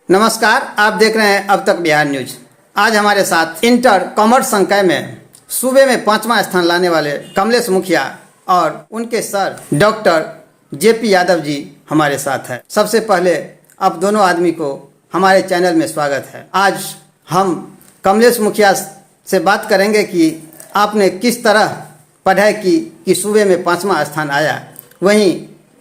नमस्कार, आप देख रहे हैं अब तक बिहार न्यूज। आज हमारे साथ इंटर कॉमर्स संकाय में सूबे में 5वां स्थान लाने वाले कमलेश मुखिया और उनके sir doctor JP Yadav ji हमारे साथ हैं। सबसे पहले आप दोनों आदमी को हमारे चैनल में स्वागत है। आज हम कमलेश मुखिया से बात करेंगे कि आपने किस तरह पढ़ाई की कि सूबे में 5वां स्थान आया। वहीं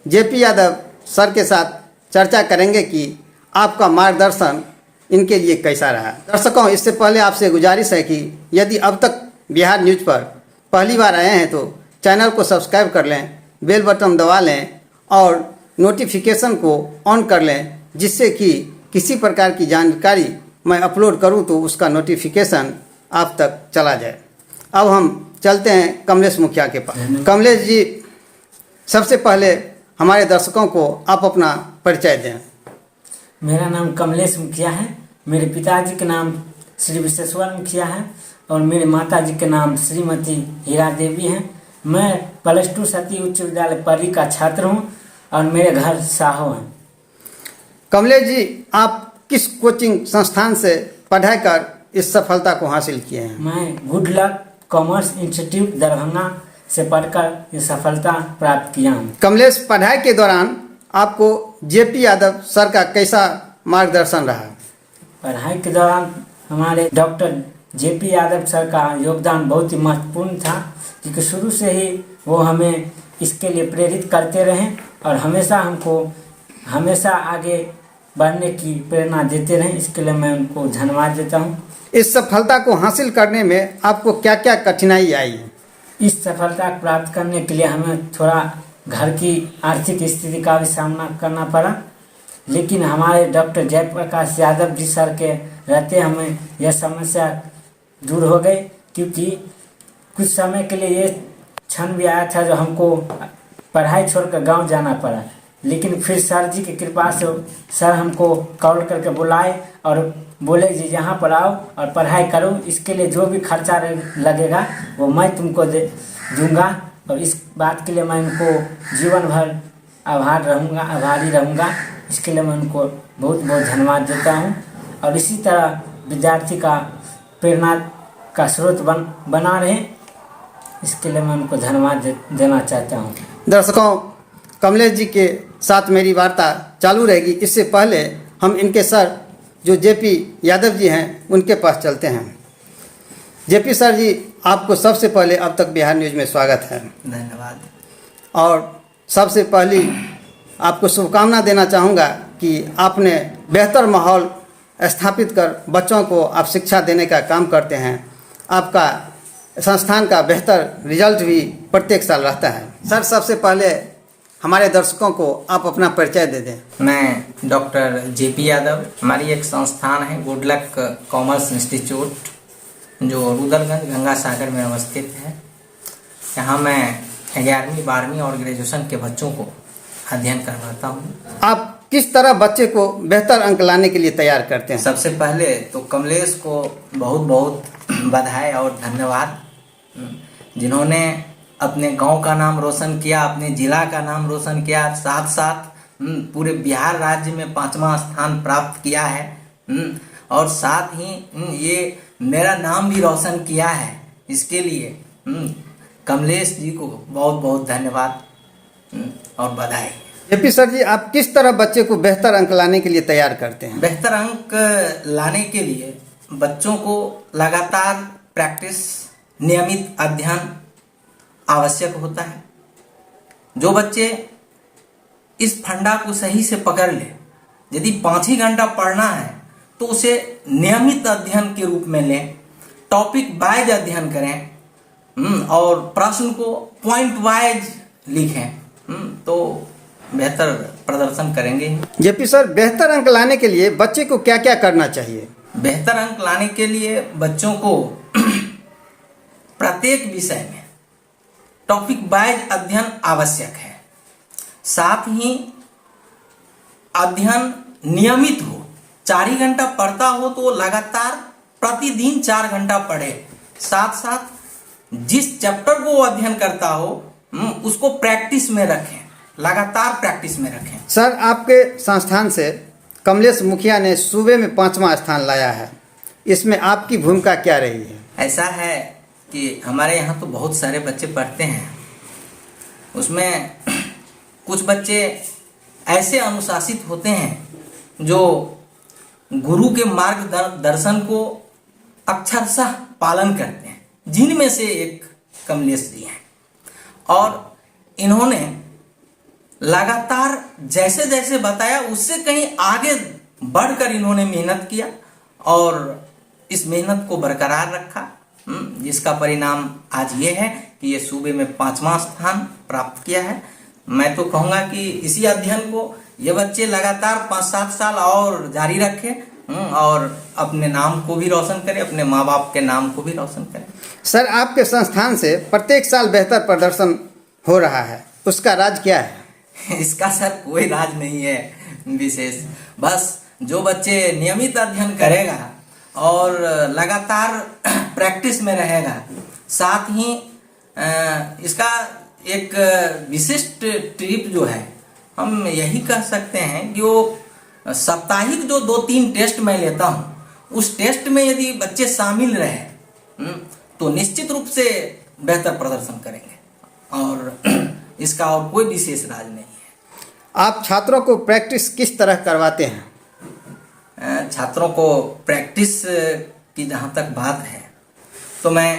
जेपी यादव सर के साथ चर्चा करेंगे कि आपका मार्गदर्शन इनके लिए कैसा रहा। दर्शकों, इससे पहले आपसे गुजारिश है कि यदि अब तक बिहार न्यूज पर पहली बार आए हैं तो चैनल को सब्सक्राइब कर लें, बेल बटन दबा लें और नोटिफिकेशन को ऑन कर लें, जिससे कि किसी प्रकार की जानकारी मैं अपलोड करूं तो उसका नोटिफिकेशन आप तक चला जाए। अब हम चलते हैं कमलेश मुखिया के पास। कमलेश जी, सबसे पहले हमारे दर्शकों को आप अपना परिचय दें। मेरा नाम कमलेश मुखिया है। मेरे पिताजी के नाम श्री विश्वेश्वर मुखिया है और मेरे माताजी के नाम श्रीमती हीरा देवी हैं। मैं +2 सती उच्च विद्यालय परी का छात्र हूं और मेरे घर साहो हैं। कमलेश जी, आप किस कोचिंग संस्थान से पढ़ाई कर इस सफलता को हासिल किए हैं? मैं good luck commerce institute Darbhanga से पढ़कर ये सफलता प्राप्त किया हूँ। कमलेश, पढ़ाई के दौरान आपको जेपी यादव सर का कैसा मार्गदर्शन रहा? पढ़ाई के दौरान हमारे डॉक्टर जेपी यादव सर का योगदान बहुत ही महत्वपूर्ण था, क्योंकि शुरू से ही वो हमें इसके लिए प्रेरित करते रहे और हमेशा आगे बढ़ने की प्रेरणा देते रहे। इसके लिए मैं उनको धन्यवाद देता हूँ। इस सफलता को हासिल करने में आपको क्या क्या कठिनाई आई? इस सफलता को प्राप्त करने के लिए हमें थोड़ा घर की आर्थिक स्थिति का भी सामना करना पड़ा, लेकिन हमारे डॉक्टर जयप्रकाश यादव जी सर के रहते हमें यह समस्या दूर हो गई। क्योंकि कुछ समय के लिए ये क्षण भी आया था जो हमको पढ़ाई छोड़कर गांव जाना पड़ा, लेकिन फिर सर जी की कृपा से सर हमको कॉल करके बुलाए और बोले जी यहाँ पर आओ और पढ़ाई करो, इसके लिए जो भी खर्चा लगेगा वो मैं तुमको दूंगा। और इस बात के लिए मैं उनको जीवन भर आभारी रहूँगा। इसके लिए मैं उनको बहुत बहुत धन्यवाद देता हूँ और इसी तरह विद्यार्थी का प्रेरणा का स्रोत बना रहे, इसके लिए मैं उनको धन्यवाद देना चाहता हूँ। दर्शकों, कमलेश जी के साथ मेरी वार्ता चालू रहेगी। इससे पहले हम इनके सर जो जेपी यादव जी हैं उनके पास चलते हैं। जेपी सर जी, आपको सबसे पहले अब तक बिहार न्यूज में स्वागत है। धन्यवाद। और सबसे पहली आपको शुभकामना देना चाहूँगा कि आपने बेहतर माहौल स्थापित कर बच्चों को आप शिक्षा देने का काम करते हैं। आपका संस्थान का बेहतर रिजल्ट भी प्रत्येक साल रहता है। सर, सबसे पहले हमारे दर्शकों को आप अपना परिचय दे दें। मैं डॉक्टर जेपी यादव, हमारी एक संस्थान है गुड लक कॉमर्स इंस्टीट्यूट, जो रुदलगंज गंगा सागर में अवस्थित है। यहाँ मैं 11वीं 12वीं और ग्रेजुएशन के बच्चों को अध्ययन करवाता हूँ। आप किस तरह बच्चे को बेहतर अंक लाने के लिए तैयार करते हैं? सबसे पहले तो कमलेश को बहुत बहुत बधाई और धन्यवाद, जिन्होंने अपने गांव का नाम रोशन किया, अपने जिला का नाम रोशन किया, साथ साथ पूरे बिहार राज्य में 5वां स्थान प्राप्त किया है और साथ ही ये मेरा नाम भी रोशन किया है। इसके लिए कमलेश जी को बहुत बहुत धन्यवाद और बधाई। जेपी सर जी, आप किस तरह बच्चे को बेहतर अंक लाने के लिए तैयार करते हैं? बेहतर अंक लाने के लिए बच्चों को लगातार प्रैक्टिस, नियमित अध्ययन आवश्यक होता है। जो बच्चे इस फंडा को सही से पकड़ ले, यदि 5 ही घंटा पढ़ना है तो उसे नियमित अध्ययन के रूप में लें, टॉपिक वाइज अध्ययन करें और प्रश्न को पॉइंट वाइज लिखें, तो बेहतर प्रदर्शन करेंगे। जेपी सर, बेहतर अंक लाने के लिए बच्चे को क्या क्या करना चाहिए? बेहतर अंक लाने के लिए बच्चों को प्रत्येक विषय में टॉपिक वाइज अध्ययन आवश्यक है। साथ ही अध्ययन नियमित हो, 4 ही घंटा पढ़ता हो तो लगातार प्रतिदिन 4 घंटा पढ़े। साथ साथ जिस चैप्टर को वो अध्ययन करता हो उसको प्रैक्टिस में रखें, लगातार प्रैक्टिस में रखें। सर, आपके संस्थान से कमलेश मुखिया ने सूबे में 5वां स्थान लाया है, इसमें आपकी भूमिका क्या रही है? ऐसा है कि हमारे यहाँ तो बहुत सारे बच्चे पढ़ते हैं, उसमें कुछ बच्चे ऐसे अनुशासित होते हैं जो गुरु के मार्गदर्शन को अक्षरशः पालन करते हैं, जिनमें से एक कमलेश जी हैं। और इन्होंने लगातार जैसे जैसे बताया उससे कहीं आगे बढ़कर इन्होंने मेहनत किया और इस मेहनत को बरकरार रखा, जिसका परिणाम आज ये है कि ये सूबे में 5वां स्थान प्राप्त किया है। मैं तो कहूँगा कि इसी अध्ययन को ये बच्चे लगातार 5-7 साल और जारी रखें और अपने नाम को भी रोशन करें, अपने माँ बाप के नाम को भी रोशन करें। सर, आपके संस्थान से प्रत्येक साल बेहतर प्रदर्शन हो रहा है, उसका राज क्या है? इसका सर कोई राज नहीं है विशेष, बस जो बच्चे नियमित अध्ययन करेगा और लगातार प्रैक्टिस में रहेगा, साथ ही इसका एक विशिष्ट ट्रिप जो है, हम यही कह सकते हैं कि वो साप्ताहिक जो 2-3 टेस्ट मैं लेता हूँ, उस टेस्ट में यदि बच्चे शामिल रहे तो निश्चित रूप से बेहतर प्रदर्शन करेंगे और इसका और कोई विशेष राज नहीं है। आप छात्रों को प्रैक्टिस किस तरह करवाते हैं? छात्रों को प्रैक्टिस की जहाँ तक बात है तो मैं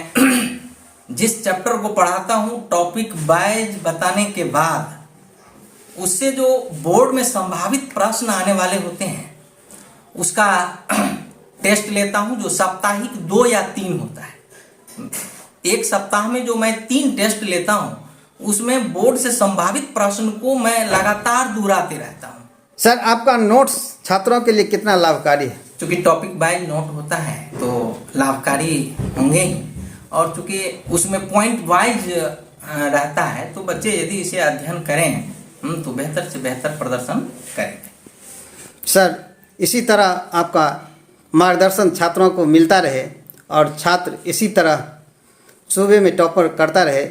जिस चैप्टर को पढ़ाता हूँ टॉपिक वाइज बताने के बाद उससे जो बोर्ड में संभावित प्रश्न आने वाले होते हैं उसका टेस्ट लेता हूँ, जो साप्ताहिक 2 या 3 होता है। एक सप्ताह में जो मैं 3 टेस्ट लेता हूँ उसमें बोर्ड से संभावित प्रश्न को मैं लगातार दोहराते रहता हूँ। सर, आपका नोट्स छात्रों के लिए कितना लाभकारी है? चूँकि टॉपिक वाइज नोट होता है तो लाभकारी होंगे ही, और चूँकि उसमें पॉइंट वाइज रहता है तो बच्चे यदि इसे अध्ययन करें तो बेहतर से बेहतर प्रदर्शन करेंगे। सर, इसी तरह आपका मार्गदर्शन छात्रों को मिलता रहे और छात्र इसी तरह सूबे में टॉपर करता रहे,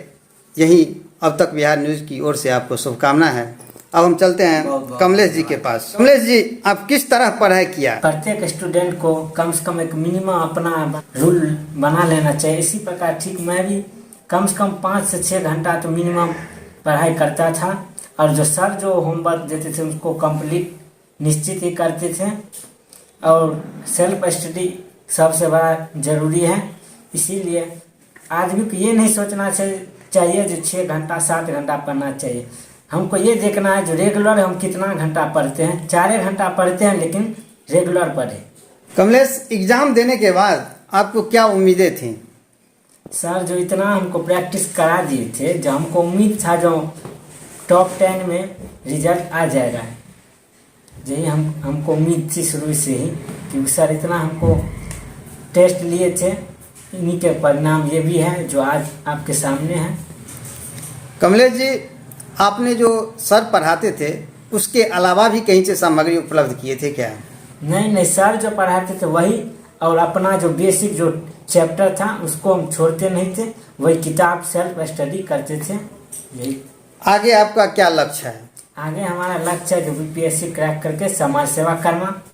यही अब तक बिहार न्यूज़ की ओर से आपको शुभकामना है। अब हम चलते हैं कमलेश जी के पास। कमलेश जी, आप किस तरह पढ़ाई किया? प्रत्येक स्टूडेंट को कम से कम एक मिनिमम अपना रूल बना लेना चाहिए। इसी प्रकार ठीक मैं भी कम से कम 5 से 6 घंटा तो मिनिमम पढ़ाई करता था और जो सर जो होमवर्क देते थे उसको कंप्लीट निश्चित ही करते थे। और सेल्फ स्टडी सबसे बड़ा ज़रूरी है, इसीलिए आदमी को ये नहीं सोचना चाहिए जो 6 घंटा 7 घंटा पढ़ना चाहिए। हमको ये देखना है जो रेगुलर हम कितना घंटा पढ़ते हैं, 4 घंटा पढ़ते हैं लेकिन रेगुलर पढ़े। कमलेश, एग्जाम देने के बाद आपको क्या उम्मीदें थीं? सर, जो इतना हमको प्रैक्टिस करा दिए थे, जो हमको उम्मीद था जो टॉप 10 में रिजल्ट आ जाएगा, यही हमको उम्मीद थी शुरू से ही, क्योंकि सर इतना हमको टेस्ट लिए थे, इन्हीं के परिणाम ये भी है जो आज आपके सामने है। कमलेश जी, आपने जो सर पढ़ाते थे उसके अलावा भी कहीं से सामग्री उपलब्ध किए थे क्या? नहीं, सर जो पढ़ाते थे वही, और अपना जो बेसिक जो चैप्टर था उसको हम छोड़ते नहीं थे, वही किताब सेल्फ स्टडी करते थे। यही आगे आपका क्या लक्ष्य है? आगे हमारा लक्ष्य है जो बीपीएससी क्रैक करके समाज सेवा करना।